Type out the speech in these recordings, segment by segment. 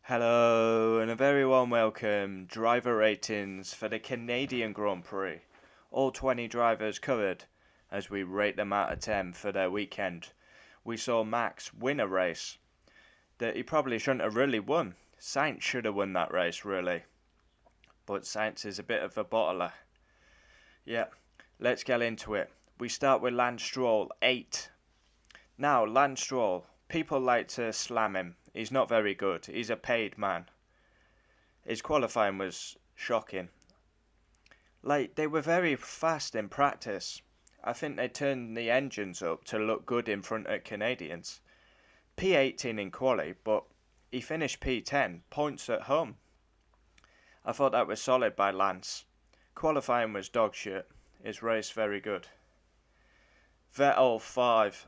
Hello, and a very warm welcome. Driver ratings for the Canadian Grand Prix. All 20 drivers covered as we rate them out of 10 for their weekend. We saw Max win a race that he probably shouldn't have really won. Sainz should have won that race, really. But Sainz is a bit of a bottler. Yeah, let's get into it. We start with Lance Stroll, 8. Now, Lance Stroll, people like to slam him. He's not very good. He's a paid man. His qualifying was shocking. They were very fast in practice. I think they turned the engines up to look good in front of Canadians. P18 in quali, but he finished P10, points at home. I thought that was solid by Lance. Qualifying was dog shit. His race very good. Vettel 5.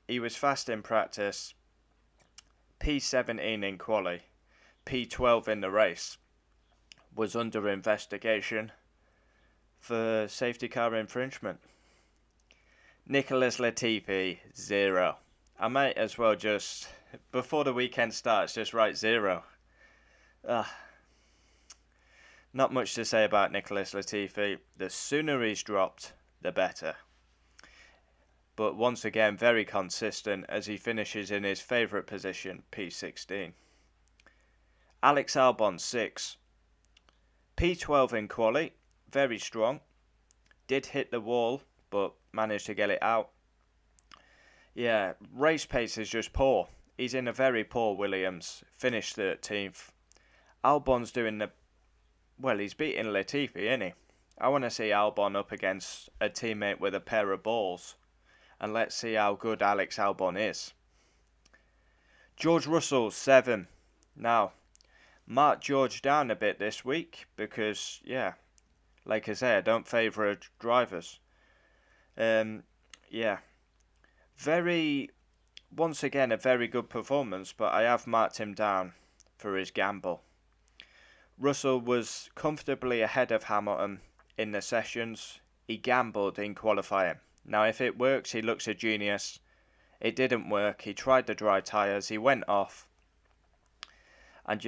He was fast in practice. P17 in quali. P12 in the race. Was under investigation for safety car infringement. Nicholas Latifi, 0. I might as well just, before the weekend starts, just write 0. Not much to say about Nicholas Latifi. The sooner he's dropped, the better. But once again, very consistent as he finishes in his favourite position, P16. Alex Albon, 6. P12 in quali, very strong. Did hit the wall, but managed to get it out. Yeah, race pace is just poor. He's in a very poor Williams, finished 13th. Albon's doing he's beating Latifi, isn't he? I want to see Albon up against a teammate with a pair of balls. And let's see how good Alex Albon is. George Russell, 7. Now, mark George down a bit this week because, like I say, I don't favour drivers. Once again, a very good performance, but I have marked him down for his gamble. Russell was comfortably ahead of Hamilton in the sessions. He gambled in qualifying. Now, if it works, he looks a genius. It didn't work. He tried the dry tyres. He went off. And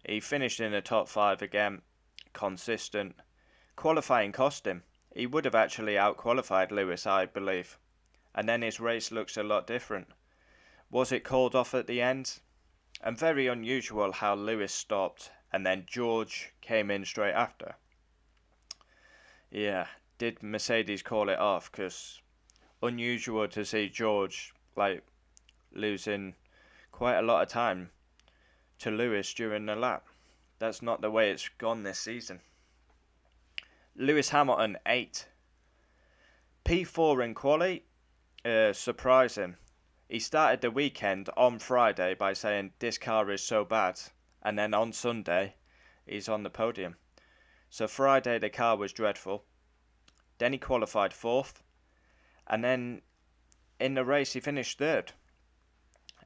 he finished in the top 5 again. Consistent. Qualifying cost him. He would have actually out-qualified Lewis, I believe. And then his race looks a lot different. Was it called off at the end? And very unusual how Lewis stopped and then George came in straight after. Yeah, did Mercedes call it off? Because unusual to see George losing quite a lot of time to Lewis during the lap. That's not the way it's gone this season. Lewis Hamilton, 8. P4 in quali, surprising. He started the weekend on Friday by saying this car is so bad, and then on Sunday he's on the podium. So Friday the car was dreadful. Then he qualified 4th, and then in the race he finished 3rd.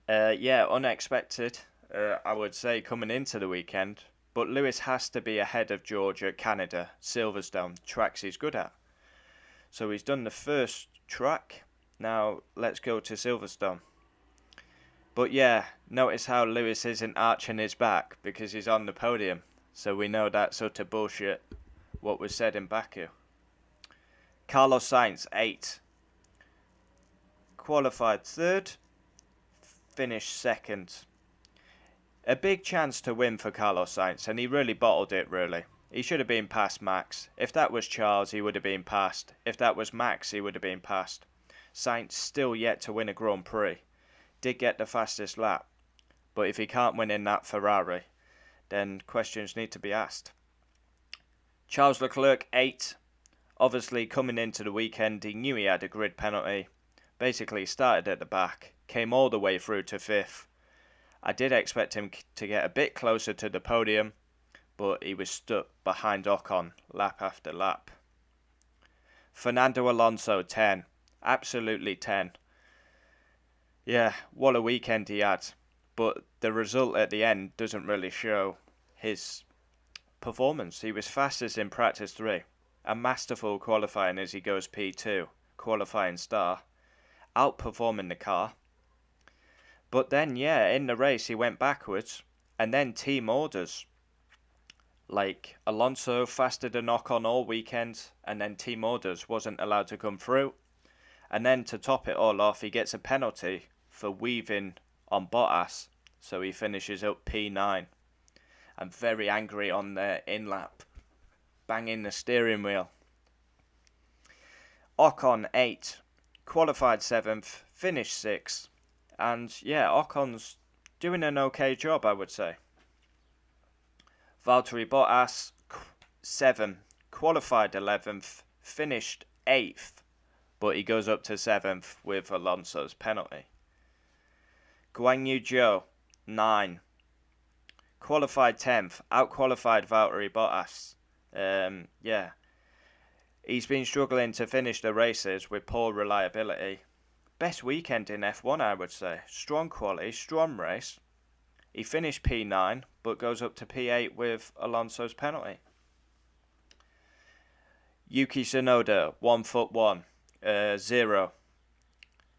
Unexpected, I would say, coming into the weekend. But Lewis has to be ahead of George at Canada, Silverstone, tracks he's good at. So he's done the first track. Now let's go to Silverstone. But notice how Lewis isn't arching his back because he's on the podium. So we know that's utter bullshit, what was said in Baku. Carlos Sainz, 8. Qualified 3rd, finished 2nd. A big chance to win for Carlos Sainz, and he really bottled it, really. He should have been past Max. If that was Charles, he would have been passed. If that was Max, he would have been passed. Sainz still yet to win a Grand Prix. Did get the fastest lap. But if he can't win in that Ferrari, then questions need to be asked. Charles Leclerc, 8. Obviously, coming into the weekend, he knew he had a grid penalty. Basically, started at the back, came all the way through to 5th. I did expect him to get a bit closer to the podium, but he was stuck behind Ocon lap after lap. Fernando Alonso, 10. Absolutely 10. Yeah, what a weekend he had. But the result at the end doesn't really show his performance. He was fastest in practice 3. A masterful qualifying as he goes P2, qualifying star. Outperforming the car. But then, in the race he went backwards. And then team orders. Like Alonso faster than Ocon all weekend, and then team orders wasn't allowed to come through. And then to top it all off, he gets a penalty for weaving on Bottas, so he finishes up P9. I'm very angry on the in-lap, banging the steering wheel. Ocon 8, qualified 7th, finished 6th, and yeah, Ocon's doing an okay job, I would say. Valtteri Bottas 7, qualified 11th, finished 8th, but he goes up to 7th with Alonso's penalty. Guan Yu Zhou 9, qualified 10th, out-qualified Valtteri Bottas. Yeah, he's been struggling to finish the races with poor reliability. Best weekend in F1, I would say. Strong quality, strong race. He finished P9, but goes up to P8 with Alonso's penalty. Yuki Tsunoda, 1'1", 0.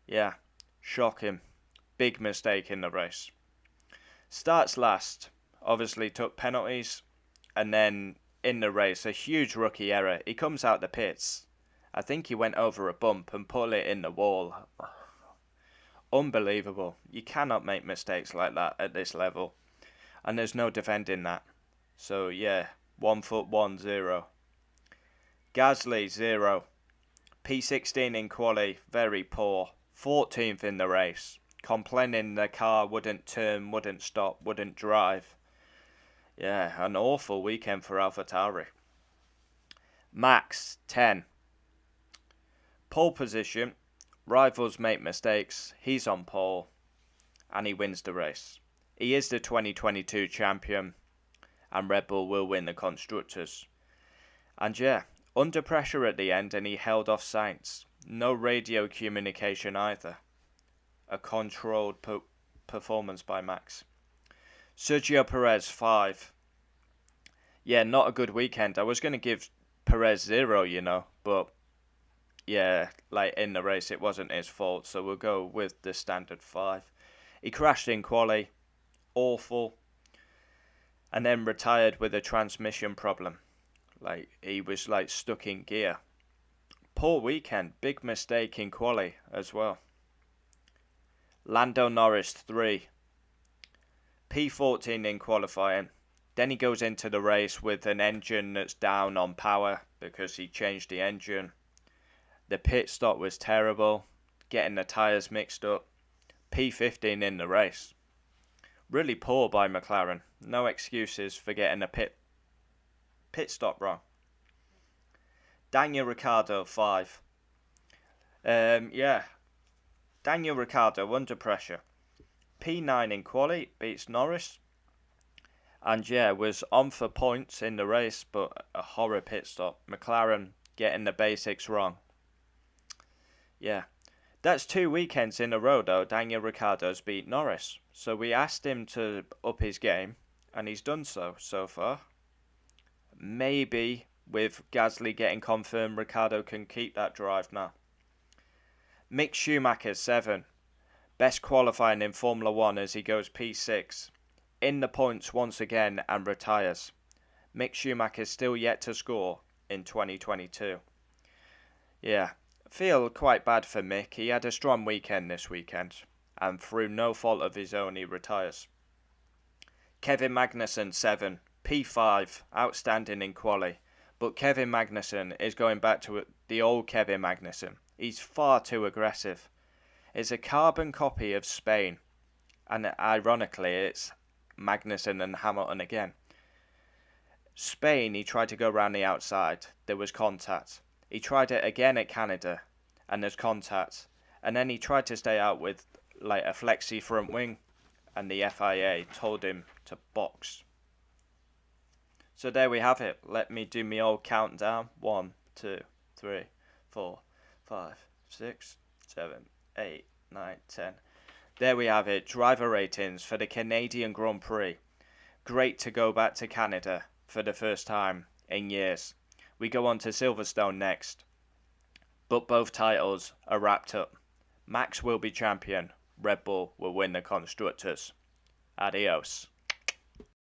Yeah, shocking. Big mistake in the race. Starts last, obviously took penalties, and then in the race, a huge rookie error. He comes out the pits. I think he went over a bump and put it in the wall. Unbelievable. You cannot make mistakes like that at this level. And there's no defending that. So yeah, 1'1", 0. Gasly, 0. P16 in quali, very poor. 14th in the race. Complaining the car wouldn't turn, wouldn't stop, wouldn't drive. Yeah, an awful weekend for AlphaTauri. Max, 10. Pole position. Rivals make mistakes. He's on pole. And he wins the race. He is the 2022 champion. And Red Bull will win the Constructors. And yeah, under pressure at the end, and he held off Sainz. No radio communication either. A controlled performance by Max. Sergio Perez, 5. Yeah, not a good weekend. I was going to give Perez 0, but yeah, like in the race, it wasn't his fault, so we'll go with the standard 5. He crashed in quali, awful, and then retired with a transmission problem. Like, he was like stuck in gear. Poor weekend, big mistake in quali as well. Lando Norris, 3. P14 in qualifying. Then he goes into the race with an engine that's down on power because he changed the engine. The pit stop was terrible, getting the tyres mixed up. P15 in the race. Really poor by McLaren. No excuses for getting a pit stop wrong. Daniel Ricciardo, 5. Yeah, Daniel Ricciardo under pressure. P9 in quali, beats Norris. And yeah, was on for points in the race, but a horror pit stop. McLaren getting the basics wrong. Yeah, that's 2 weekends in a row though Daniel Ricciardo's beat Norris. So we asked him to up his game, and he's done so far. Maybe with Gasly getting confirmed, Ricciardo can keep that drive now. Mick Schumacher, 7. Best qualifying in Formula 1 as he goes P6. In the points once again and retires. Mick Schumacher still yet to score in 2022. Yeah, I feel quite bad for Mick. He had a strong weekend this weekend, and through no fault of his own he retires. Kevin Magnussen, 7. P5, outstanding in quali. But Kevin Magnussen is going back to the old Kevin Magnussen. He's far too aggressive. It's a carbon copy of Spain. And ironically, it's Magnussen and Hamilton again. Spain, he tried to go around the outside. There was contact. He tried it again at Canada, and there's contact. And then he tried to stay out with like a flexi front wing, and the FIA told him to box. So there we have it. Let me do my old countdown. 1, 2, 3, 4, 5, 6, 7, 8, 9, 10. There we have it, driver ratings for the Canadian Grand Prix. Great to go back to Canada for the first time in years. We go on to Silverstone next. But both titles are wrapped up. Max will be champion. Red Bull will win the Constructors. Adios.